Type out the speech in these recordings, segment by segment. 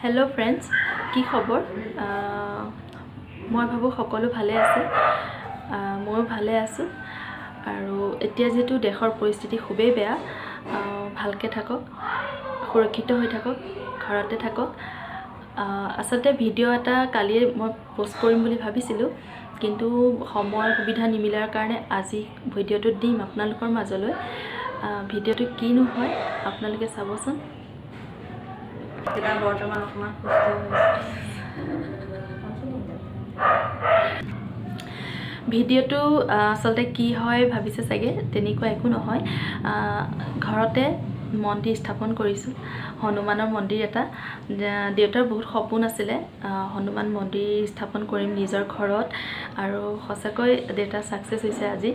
Hello friends की खबर मैं भाबो सकलो भाले आछे मैं भाले आछो आरो एतिया जेतु देशर परिस्थिति खुबे बेया भालके थाকক सुरक्षित হৈ থাকক ঘৰতে থাকক আসলতে ভিডিও এটা কালি মই পোস্ট কৰিম বুলি ভাবিছিলো কিন্তু সময় সুবিধা নিমিলাৰ কাৰণে আজি ভিডিওটো দিম আপোনালোকৰ মাজলৈ ভিডিওটো কিনো হয় আপোনালোকে চাবচোন বৰ্তমান অকমান সুস্থ ভিডিওটো আসলতে কি হয় ভাবিছে চাগে তেনেকুৱা একো নহয় ঘৰতে মন্দিৰ স্থাপন কৰিছো হনুমানৰ মন্দিৰ এটা দেউতাৰ বহুত সপোন আছিল হনুমান মন্দিৰ স্থাপন কৰিম নিজৰ ঘৰত আৰু সঁচাকৈ দেউতা সাকসেস হৈছে আজি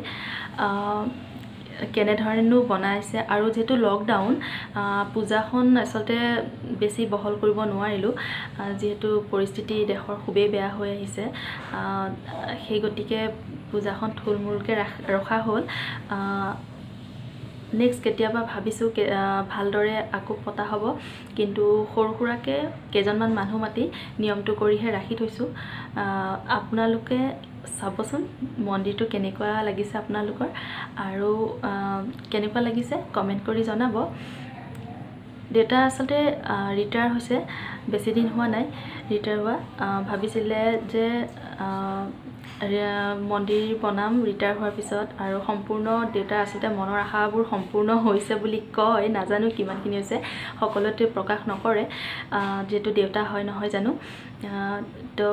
কেনে ধৰণেনো বনাইছে আৰু যেটো লকডাউন পূজাখন আসলতে বেছি বহল কৰিব নোৱাৰিলো যেহেতু পৰিস্থিতি দেশৰ খুবেই বেয়া হৈ আহিছে সেই গতিকে পূজাখন থুলমূলকে ৰখা হ'ল নেক্সট কেতিয়াবা ভাবিছো ভালদৰে আকো পতা হ'ব কিন্তু সৰুখুৰাকে কেজনমান মানুহ মাতি নিয়মটো কৰিহে ৰাখি থৈছো আপোনালোকে চাবচোন মন্দিৰটো কেনেকুৱা লাগিছে আপোনালোকৰ আৰু কেনেকুৱা লাগিছে কমেন্ট কৰি জনাব দেউতা আসলতে ৰিটায়াৰ হৈছে বেছি দিন হোৱা নাই ৰিটায়াৰ হোৱা ভাবিছিলে যে মন্দিৰ বনাম ৰিটায়াৰ হোৱাৰ পিছত আৰু সম্পূৰ্ণ দেউতা আসলতে মনৰ আশাবোৰ সম্পূৰ্ণ হৈছে বুলি কয় নাজানো কিমানখিনি হৈছে সকলোতে প্ৰকাশ নকৰে যেটো দেউতা হয় নহয় জানো তো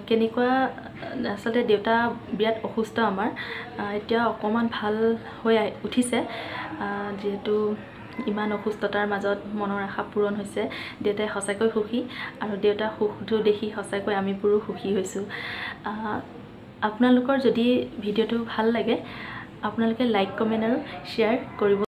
কেনেকুৱা আসলতে দেউতা বিৰাট অসুস্থ আমাৰ এতিয়া অকমান ভাল হৈ উঠিছে যেটো ইমান অসুস্থতাৰ মাজত মনৰ আশা পূৰণ হৈছে দেউতাই সঁচাকৈ সুখী আৰু দেউতা সুখটো দেখি সঁচাকৈ আমি পুৰো সুখী হৈছো আপোনালোকৰ যদি ভিডিওটো ভাল লাগে আপোনালোকে লাইক কমেন্ট আৰু শেয়াৰ কৰিব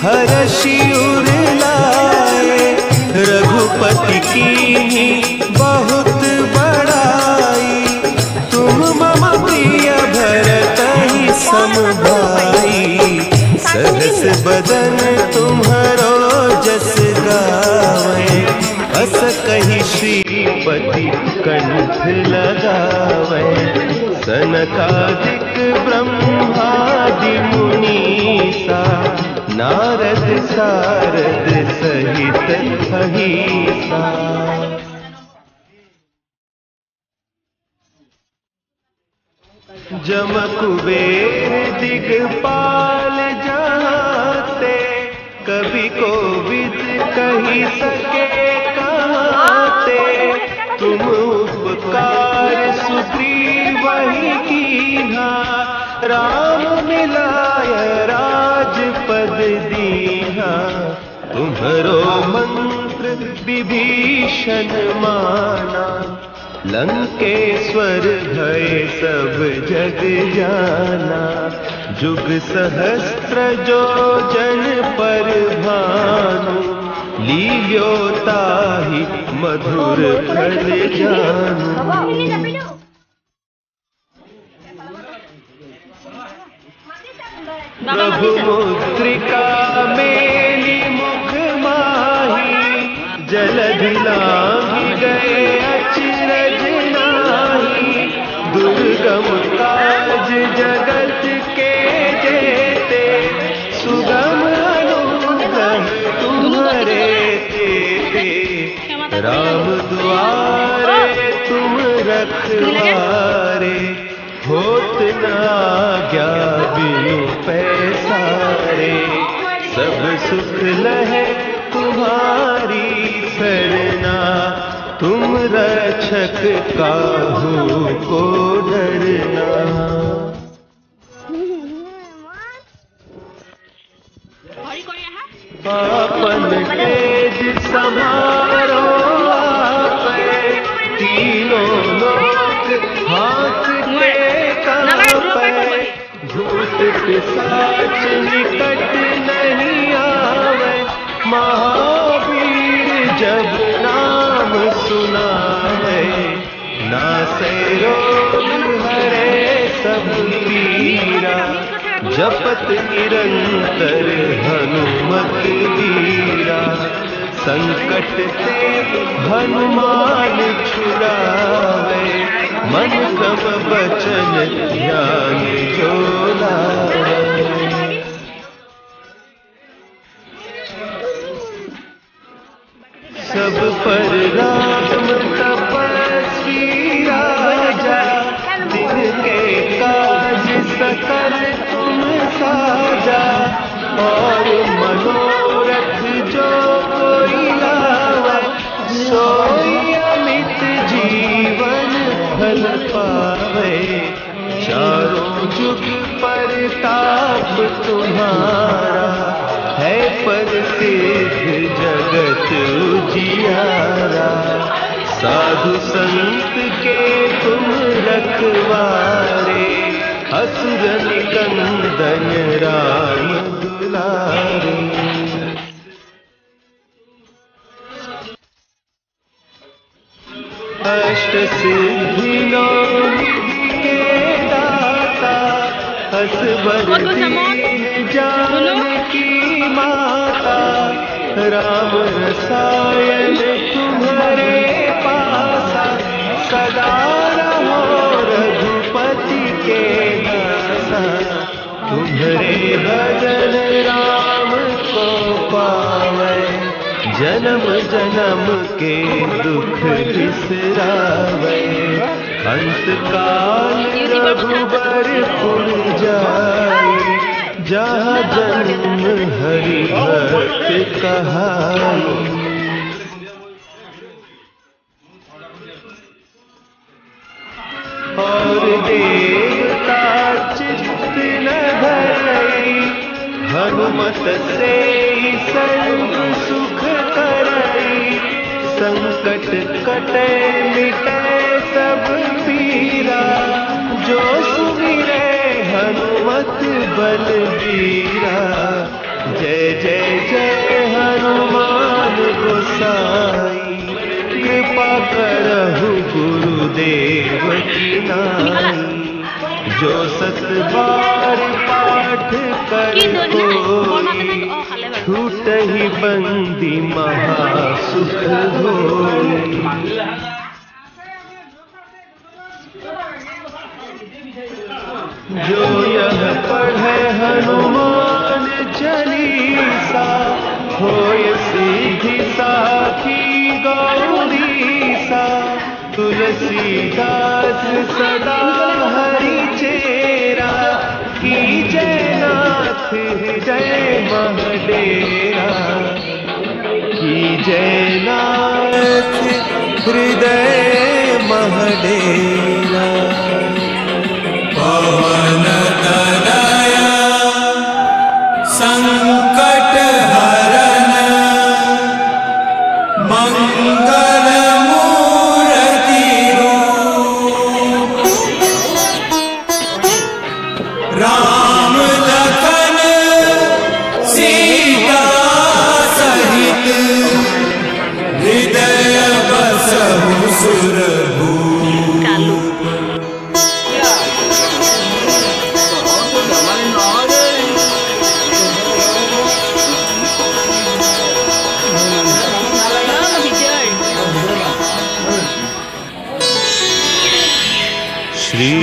हर्षि उर लाए। रघुपति की बहुत बड़ाई, तुम मम प्रिय भरत ही सम भाई। सहस बदन तुम्हारो जस गावे, अस कहि श्रीपति कंठ लगावे। सनकादिक ब्रह्मादि मुनीसा, नारद सारद सहित अहिसा। जम कुबेर दिगपाल जाते, कवि कोविद कही सके कहते। तुम उपकार सुग्रीव वही कीन्हा, राम मिलाय राजपद दीन्हा। तुम्हरो मंत्र विभीषण माना, लंकेश्वर भय सब जग जाना। जुग सहस्त्र जो जन पर भानु, लील्यो ताहि मधुर फल जानु। प्रभु मुद्रिका मेली मुख माही, जलधि लांघि गए अचरज नाही। दुर्गम काज जगत के जेते, सुगम अनुग्रह तुम्हारे तेते। राम दुआरे तुम रखवारे, होत न आज्ञा बिनु पैसारे। सब सुख लहे तुम्हारी सरना, तुम रक्षक काहू को डरना। आपन तेज समारो आपे, तीनों लोक हाथ के कांपे। भूत पिशाच निकट नहीं आवे, महावीर जब नाम सुनावे। नासे रोग हरे सब पीरा, जपत निरंतर हनुमत वीरा। संकट ते हनुमान छुड़ावे, मन क्रम बचन ध्यान जो लावे। सब पर राम तपस्वी राजा, तिनके काज सकल तुम साजा। और मनोरथ जो कोई लावे, सोई अमित जीवन फल पावे। चारों जुग परताप तुम्हारा, है प्रसिद्ध जगत उजियारा। साधु संत के तुम रखवारे, असुर निकंदन राम दुलारे। अष्ट सिद्धि नौ निधि के दाता, असबर दीन जानकी माता। राम रसायन तुम्हारे पासा, सदा रहो रघुपति के दासा। तुम्हारे भजन राम को पावे, जन्म जन्म के दुख बिसरावे। अंत काल रघुबर पुर जाए, जहाँ जन्म हरि भक्त कहाई। और देवता चित्त न धरई, हनुमत से सर्व सुख करई। संकट कटे मिटे सब पीरा, जो सुमिरे हनुमत बलबीरा। जय जय जय हनुमान गोसाई कृपा करहु गुरुदेव की नाई जो 7 बार पाठ कर छूटहि बंदी महासुख होई जो यह पढ़े हनुमान चालीसा होय सिद्धि साखी गौरीसा तुलसीदास सदा हरि चेरा की जय नाथ हृदय महडेरा की जय नाथ हृदय महडेरा पवन तनय संकट हरन मंगल मूर्ति रूप राम लखन सीता सहित हृदय बसहु सुरभूप श्री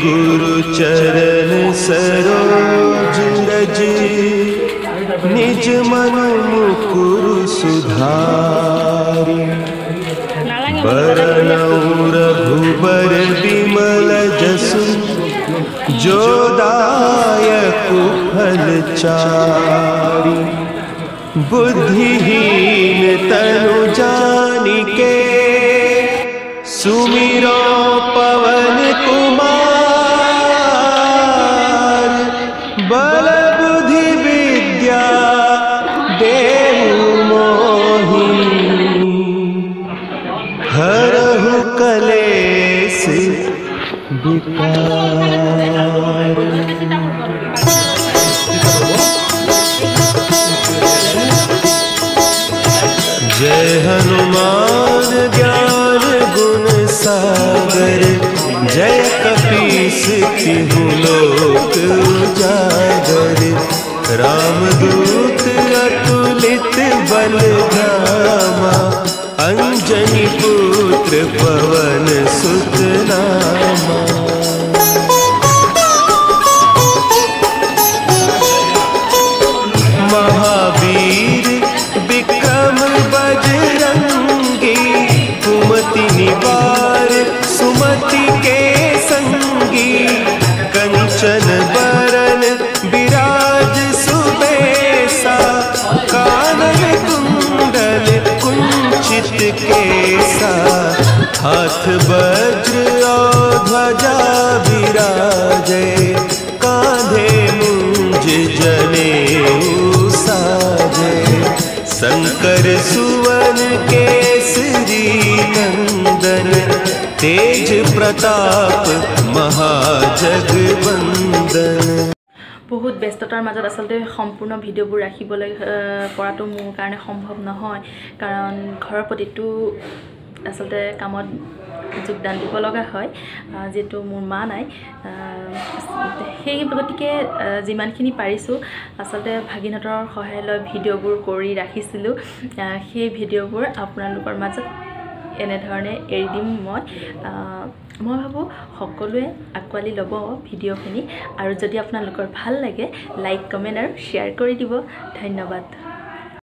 गुरु चरण सरोज रज निज मन मुकुर सुधारि बरनउँ रघुबर बिमल जसु जो दायक फल चारि बुद्धिहीन तनु जानिके सुमिरो पवन कुमार बल बुद्धि विद्या देहु मोहि हरहु कलेश विकार जय हनुमान ज्ञान गुण सागर जय कपीस तिहु लोक उजागर रामदूत अतुलित बल धामा अंजनी पुत्र पवन सुत नामा महावीर विक्रम बजरंगी कुमति निवार सुमति के संगी कंचन बरन विराज सुबेसा कानन कुंडल कुंचित केसा हाथ वज्र और ध्वजा विराजे कांधे मुंज जनेऊ साजे शंकर सुवन केसरी नंदन तेज प्रताप महाजगवंदन। बहुत ব্যস্ততাৰ মাজত আসলতে সম্পূৰ্ণ ভিডিঅ'বোৰ ৰাখিবলৈ পৰাটো মোৰ কাৰণে সম্ভৱ নহয় কাৰণ ঘৰৰ প্ৰতিটো আসলতে কামত যোগদান দিব লগা হয় যেটো মোৰ মা নাই সেই গতিকে যিমানখিনি পাৰিছো আসলতে ভাগিনতৰ সহায় লৈ ভিডিঅ'বোৰ কৰি ৰাখিছিলো সেই ভিডিঅ'বোৰ আপোনালোকৰ মাজত এনে ধৰণে এৰি দিম মই ভাবো সকলোৱে আকোৱালি ল'ব ভিডিঅ'খিনি আৰু যদি আপোনালোকৰ ভাল লাগে লাইক কমেন্ট আৰু শ্বেয়াৰ কৰি দিব ধন্যবাদ।